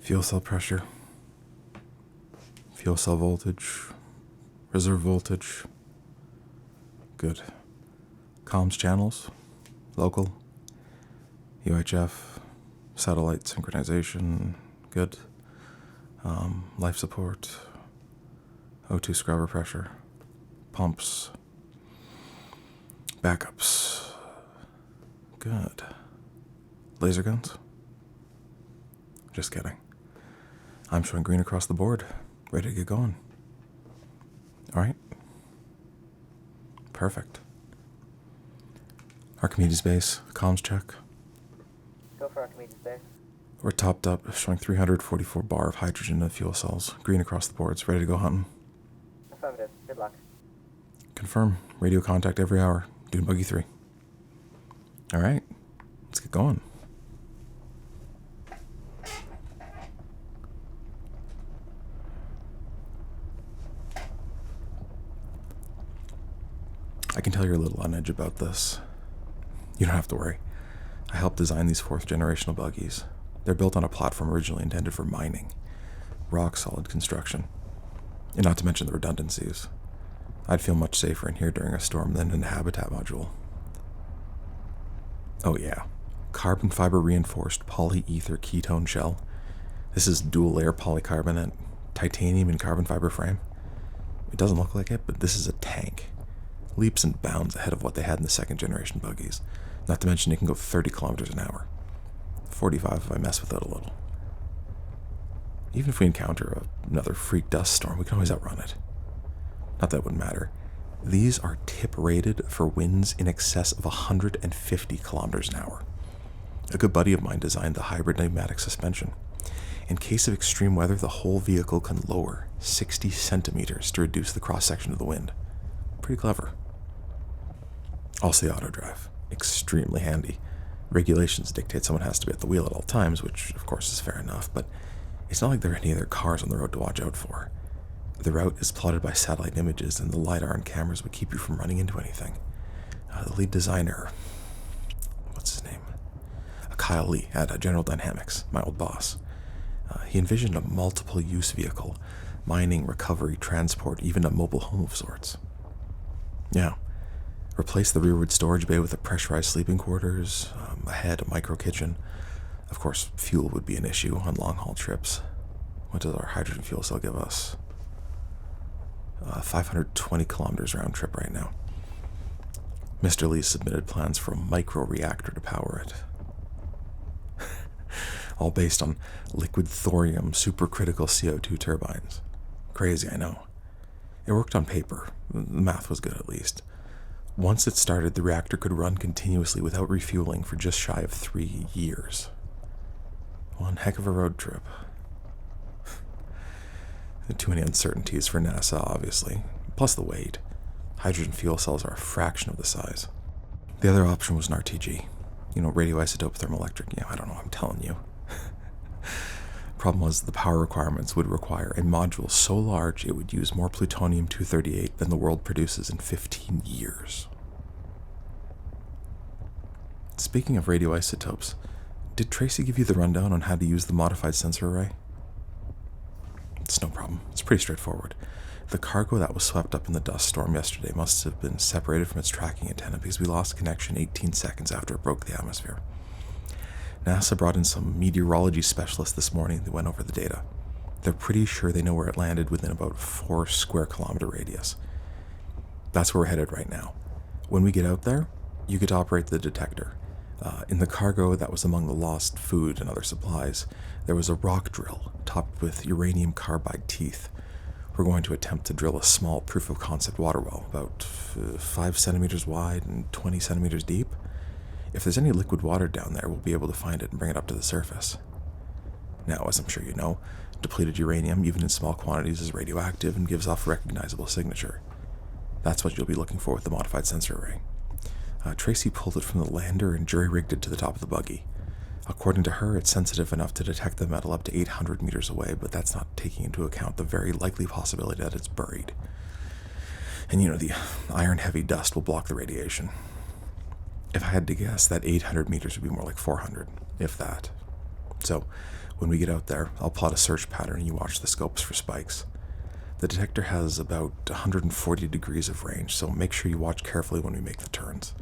Fuel cell pressure, fuel cell voltage, reserve voltage. Good. Comms channels, local, UHF, satellite synchronization, good. Life support, O2 scrubber pressure, pumps, backups, good. Laser guns? Just kidding. I'm showing green across the board, ready to get going. All right? Perfect. Archimedes base, comms check. Go for Archimedes base. We're topped up, showing 344 bar of hydrogen in fuel cells. Green across the boards, ready to go hunting. Affirmative. Good luck. Confirm. Radio contact every hour. Doing Buggy 3. All right, let's get going. I can tell you're a little on edge about this. You don't have to worry. I helped design these 4th generational buggies. They're built on a platform originally intended for mining. Rock solid construction. And not to mention the redundancies. I'd feel much safer in here during a storm than in a habitat module. Oh yeah. Carbon fiber reinforced polyether ketone shell. This is dual layer polycarbonate, titanium and carbon fiber frame. It doesn't look like it, but this is a tank. Leaps and bounds ahead of what they had in the 2nd generation buggies. Not to mention it can go 30 kilometers an hour. 45 if I mess with it a little. Even if we encounter another freak dust storm, we can always outrun it. Not that it wouldn't matter. These are tip rated for winds in excess of 150 kilometers an hour. A good buddy of mine designed the hybrid pneumatic suspension. In case of extreme weather, the whole vehicle can lower 60 centimeters to reduce the cross-section of the wind. Pretty clever. Also the auto drive. Extremely handy. Regulations dictate someone has to be at the wheel at all times, which of course is fair enough, but it's not like there are any other cars on the road to watch out for. The route is plotted by satellite images, and the LiDAR and cameras would keep you from running into anything. The lead designer, what's his name? Kyle Lee at General Dynamics, my old boss. He envisioned a multiple-use vehicle, mining, recovery, transport, even a mobile home of sorts. Yeah. Replace the rearward storage bay with a pressurized sleeping quarters, a micro kitchen. Of course, fuel would be an issue on long-haul trips. What does our hydrogen fuel cell give us? 520 kilometers round trip right now. Mr. Lee submitted plans for a micro-reactor to power it. All based on liquid thorium supercritical CO2 turbines. Crazy, I know. It worked on paper. The math was good at least. Once it started, the reactor could run continuously without refueling for just shy of 3 years. One heck of a road trip. Too many uncertainties for NASA, obviously. Plus the weight. Hydrogen fuel cells are a fraction of the size. The other option was an RTG. Radioisotope thermoelectric. I don't know, I'm telling you. Problem was, the power requirements would require a module so large it would use more plutonium-238 than the world produces in 15 years. Speaking of radioisotopes, did Tracy give you the rundown on how to use the modified sensor array? It's no problem. It's pretty straightforward. The cargo that was swept up in the dust storm yesterday must have been separated from its tracking antenna because we lost connection 18 seconds after it broke the atmosphere. NASA brought in some meteorology specialists this morning that went over the data. They're pretty sure they know where it landed within about 4 square kilometer radius. That's where we're headed right now. When we get out there, you get to operate the detector. In the cargo that was among the lost food and other supplies, there was a rock drill topped with uranium carbide teeth. We're going to attempt to drill a small proof of concept water well, about 5 centimeters wide and 20 centimeters deep. If there's any liquid water down there, we'll be able to find it and bring it up to the surface. Now, as I'm sure you know, depleted uranium, even in small quantities, is radioactive and gives off a recognizable signature. That's what you'll be looking for with the modified sensor array. Tracy pulled it from the lander and jury-rigged it to the top of the buggy. According to her, it's sensitive enough to detect the metal up to 800 meters away, but that's not taking into account the very likely possibility that it's buried. And the iron-heavy dust will block the radiation. If I had to guess, that 800 meters would be more like 400, if that. So, when we get out there, I'll plot a search pattern and you watch the scopes for spikes. The detector has about 140 degrees of range, so make sure you watch carefully when we make the turns.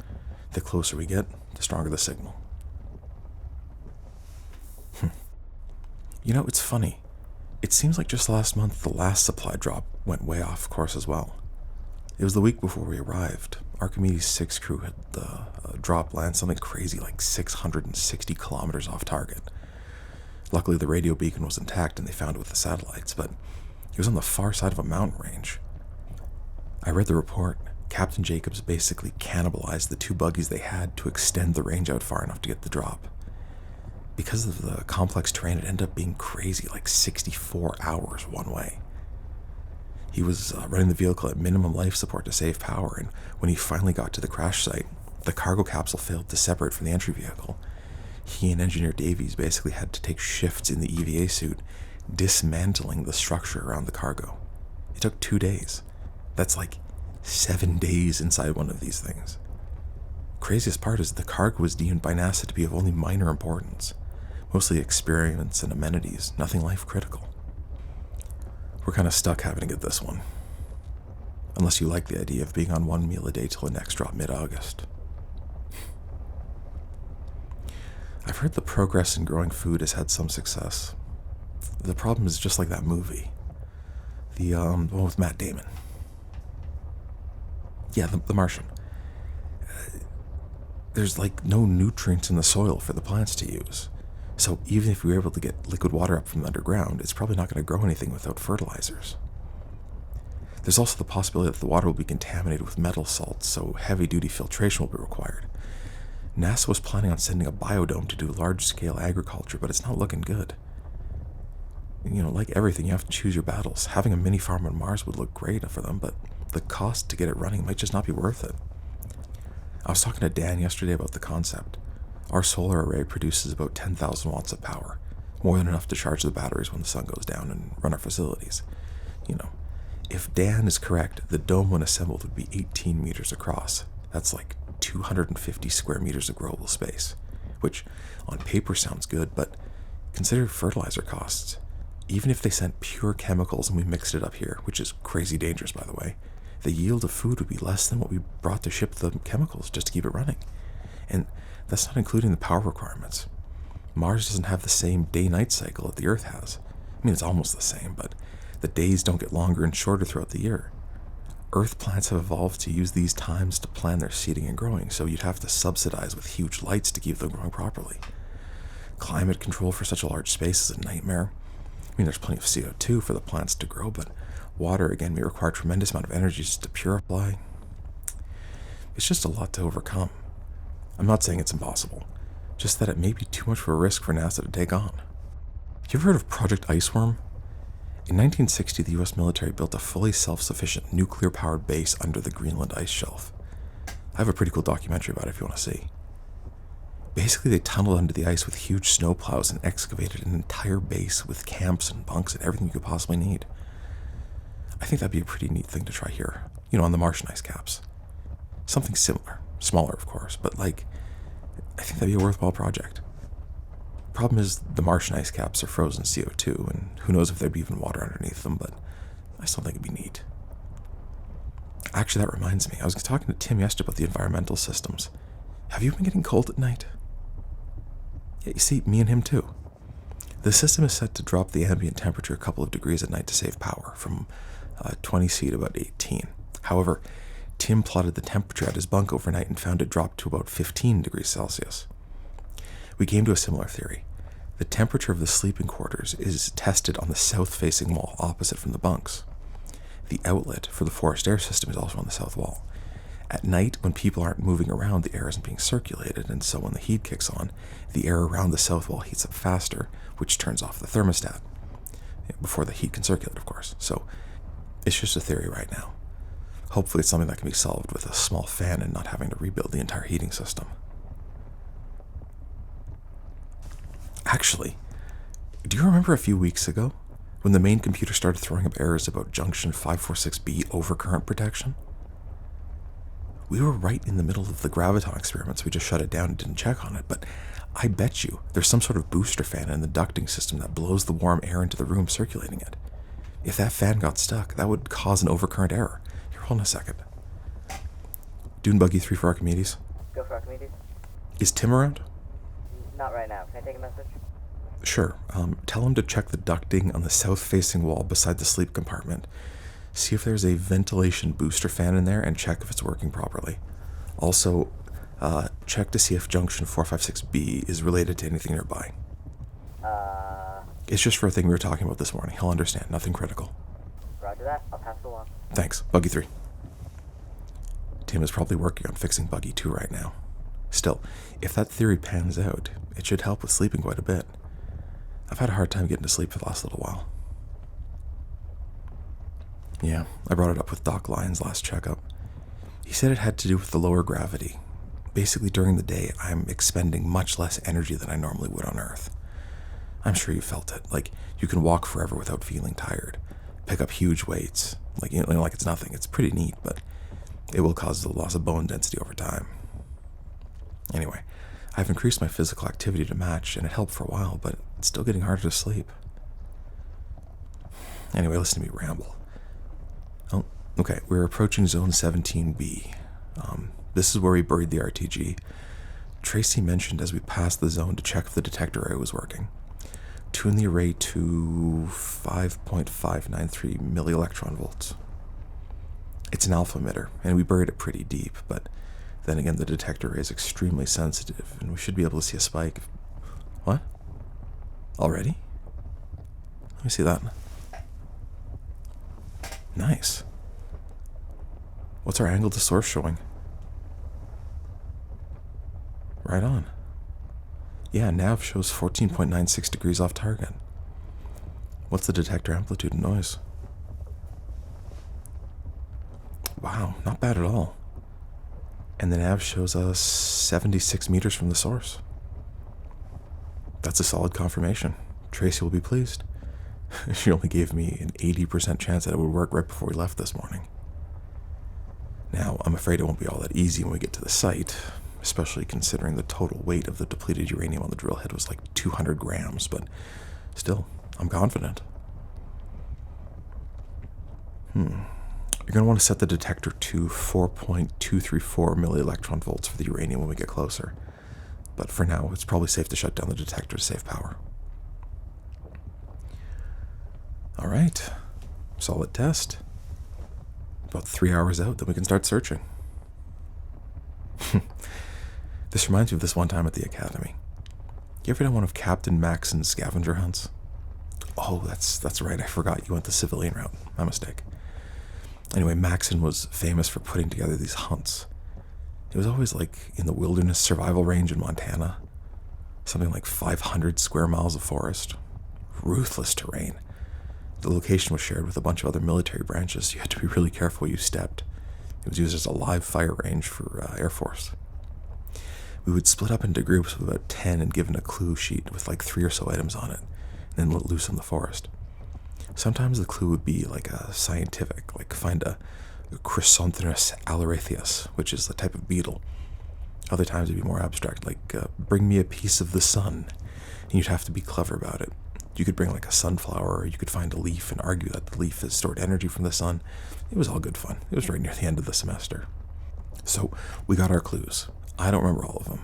The closer we get, the stronger the signal. You know, it's funny. It seems like just last month the last supply drop went way off course as well. It was the week before we arrived. Archimedes 6 crew had the drop land something crazy like 660 kilometers off target. Luckily the radio beacon was intact and they found it with the satellites, but it was on the far side of a mountain range. I read the report. Captain Jacobs basically cannibalized the 2 buggies they had to extend the range out far enough to get the drop. Because of the complex terrain, it ended up being crazy, like 64 hours one way. He was running the vehicle at minimum life support to save power, and when he finally got to the crash site, the cargo capsule failed to separate from the entry vehicle. He and Engineer Davies basically had to take shifts in the EVA suit, dismantling the structure around the cargo. It took 2 days. That's like 7 days inside one of these things. Craziest part is the cargo was deemed by NASA to be of only minor importance. Mostly experiments and amenities, nothing life critical. We're kind of stuck having to get this one. Unless you like the idea of being on 1 meal a day till the next drop mid-August. I've heard the progress in growing food has had some success. The problem is just like that movie. The one with Matt Damon. Yeah, the Martian. There's like no nutrients in the soil for the plants to use. So even if we were able to get liquid water up from the underground, it's probably not going to grow anything without fertilizers. There's also the possibility that the water will be contaminated with metal salts, so heavy-duty filtration will be required. NASA was planning on sending a biodome to do large-scale agriculture, but it's not looking good. You know, like everything, you have to choose your battles. Having a mini farm on Mars would look great for them, but the cost to get it running might just not be worth it. I was talking to Dan yesterday about the concept. Our solar array produces about 10,000 watts of power, more than enough to charge the batteries when the sun goes down and run our facilities. You know, if Dan is correct, the dome when assembled would be 18 meters across. That's like 250 square meters of growable space, which on paper sounds good, but consider fertilizer costs. Even if they sent pure chemicals and we mixed it up here, which is crazy dangerous by the way, the yield of food would be less than what we brought to ship the chemicals just to keep it running. And that's not including the power requirements. Mars doesn't have the same day-night cycle that the Earth has. I mean, it's almost the same, but the days don't get longer and shorter throughout the year. Earth plants have evolved to use these times to plan their seeding and growing, so you'd have to subsidize with huge lights to keep them growing properly. Climate control for such a large space is a nightmare. I mean, there's plenty of CO2 for the plants to grow, but water, again, may require a tremendous amount of energy just to purify. It's just a lot to overcome. I'm not saying it's impossible, just that it may be too much of a risk for NASA to take on. You ever heard of Project Iceworm? In 1960, the US military built a fully self-sufficient nuclear-powered base under the Greenland ice shelf. I have a pretty cool documentary about it if you want to see. Basically, they tunneled under the ice with huge snowplows and excavated an entire base with camps and bunks and everything you could possibly need. I think that'd be a pretty neat thing to try here, you know, on the Martian ice caps. Something similar. Smaller, of course, but I think that'd be a worthwhile project. Problem is, the Martian ice caps are frozen CO2, and who knows if there'd be even water underneath them, but I still think it'd be neat. Actually, that reminds me, I was talking to Tim yesterday about the environmental systems. Have you been getting cold at night? Yeah, you see, me and him too. The system is set to drop the ambient temperature a couple of degrees at night to save power, from 20 C to about 18. However, Tim plotted the temperature at his bunk overnight and found it dropped to about 15 degrees Celsius. We came to a similar theory. The temperature of the sleeping quarters is tested on the south-facing wall opposite from the bunks. The outlet for the forced air system is also on the south wall. At night, when people aren't moving around, the air isn't being circulated, and so when the heat kicks on, the air around the south wall heats up faster, which turns off the thermostat. Before the heat can circulate, of course. So, it's just a theory right now. Hopefully it's something that can be solved with a small fan and not having to rebuild the entire heating system. Actually, do you remember a few weeks ago when the main computer started throwing up errors about junction 546B overcurrent protection? We were right in the middle of the graviton experiments. We just shut it down and didn't check on it, but I bet you there's some sort of booster fan in the ducting system that blows the warm air into the room, circulating it. If that fan got stuck, that would cause an overcurrent error. Here, hold on a second. Dune Buggy 3 for Archimedes. Go for Archimedes. Is Tim around? Not right now. Can I take a message? Sure. Tell him to check the ducting on the south-facing wall beside the sleep compartment. See if there's a ventilation booster fan in there and check if it's working properly. Also, check to see if junction 456B is related to anything nearby. It's just for a thing we were talking about this morning. He'll understand. Nothing critical. Roger that. I'll pass it along. Thanks. Buggy 3. Tim is probably working on fixing Buggy 2 right now. Still, if that theory pans out, it should help with sleeping quite a bit. I've had a hard time getting to sleep for the last little while. Yeah, I brought it up with Doc Lyons last checkup. He said it had to do with the lower gravity. Basically, during the day, I'm expending much less energy than I normally would on Earth. I'm sure you felt it. Like, you can walk forever without feeling tired. Pick up huge weights. Like it's nothing. It's pretty neat, but it will cause the loss of bone density over time. Anyway, I've increased my physical activity to match, and it helped for a while, but it's still getting harder to sleep. Anyway, listen to me ramble. Oh, okay, we're approaching Zone 17B. This is where we buried the RTG. Tracy mentioned as we passed the zone to check if the detector array was working. Tune the array to 5.593 millielectron volts. It's an alpha emitter, and we buried it pretty deep, but then again, the detector array is extremely sensitive, and we should be able to see a spike. What? Already? Let me see that. Nice. What's our angle to source showing? Right on. Yeah, nav shows 14.96 degrees off target. What's the detector amplitude and noise? Wow, not bad at all. And the nav shows us 76 meters from the source. That's a solid confirmation. Tracy will be pleased. She only gave me an 80% chance that it would work right before we left this morning. Now, I'm afraid it won't be all that easy when we get to the site, especially considering the total weight of the depleted uranium on the drill head was like 200 grams, but still, I'm confident. You're going to want to set the detector to 4.234 millielectron volts for the uranium when we get closer. But for now, it's probably safe to shut down the detector to save power. All right, solid test. About 3 hours out, then we can start searching. This reminds me of this one time at the academy. You ever done one of Captain Maxon's scavenger hunts? Oh, that's right, I forgot you went the civilian route. My mistake. Anyway, Maxon was famous for putting together these hunts. It was always like in the wilderness survival range in Montana. Something like 500 square miles of forest. Ruthless terrain. The location was shared with a bunch of other military branches, so you had to be really careful where you stepped. It was used as a live fire range for Air Force. We would split up into groups of about 10 and given a clue sheet with like 3 or so items on it, and then let loose in the forest. Sometimes the clue would be like a scientific, like find a Chrysanthemum aleratheus, which is the type of beetle. Other times it'd be more abstract, like bring me a piece of the sun, and you'd have to be clever about it. You could bring like a sunflower, or you could find a leaf and argue that the leaf has stored energy from the sun. It was all good fun. It was right near the end of the semester. So we got our clues. I don't remember all of them,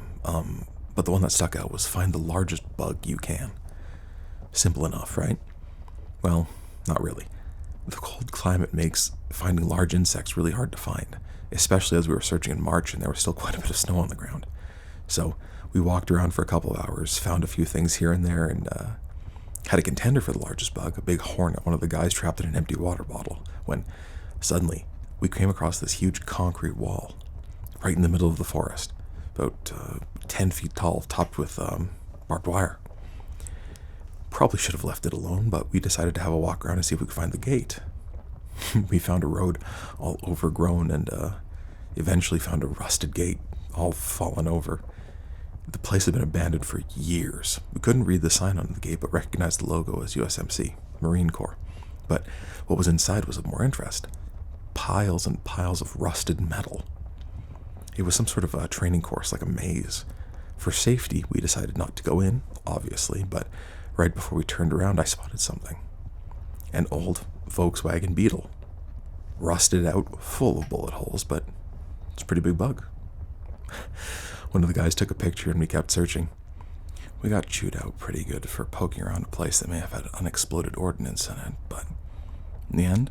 but the one that stuck out was find the largest bug you can. Simple enough, right? Well, not really. The cold climate makes finding large insects really hard to find, especially as we were searching in March and there was still quite a bit of snow on the ground. So we walked around for a couple of hours, found a few things here and there, and had a contender for the largest bug, a big hornet, one of the guys trapped in an empty water bottle, when suddenly we came across this huge concrete wall right in the middle of the forest, about 10 feet tall, topped with barbed wire. Probably should have left it alone, but we decided to have a walk around and see if we could find the gate. We found a road all overgrown and eventually found a rusted gate all fallen over. The place had been abandoned for years. We couldn't read the sign on the gate, but recognized the logo as USMC, Marine Corps. But what was inside was of more interest. Piles and piles of rusted metal. It was some sort of a training course, like a maze. For safety, we decided not to go in, obviously, but right before we turned around, I spotted something. An old Volkswagen Beetle. Rusted out, full of bullet holes, but it's a pretty big bug. One of the guys took a picture and we kept searching. We got chewed out pretty good for poking around a place that may have had unexploded ordnance in it, but in the end,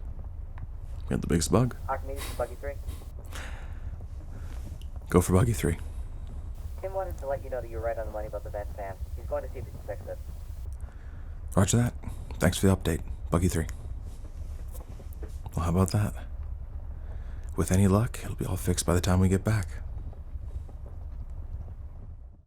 we had the biggest bug. Archimedes to Buggy 3. Go for Buggy 3. Tim wanted to let you know that you're right on the money about the vent fan. He's going to see if he can fix it. Roger that. Thanks for the update, Buggy 3. Well, how about that? With any luck, it'll be all fixed by the time we get back.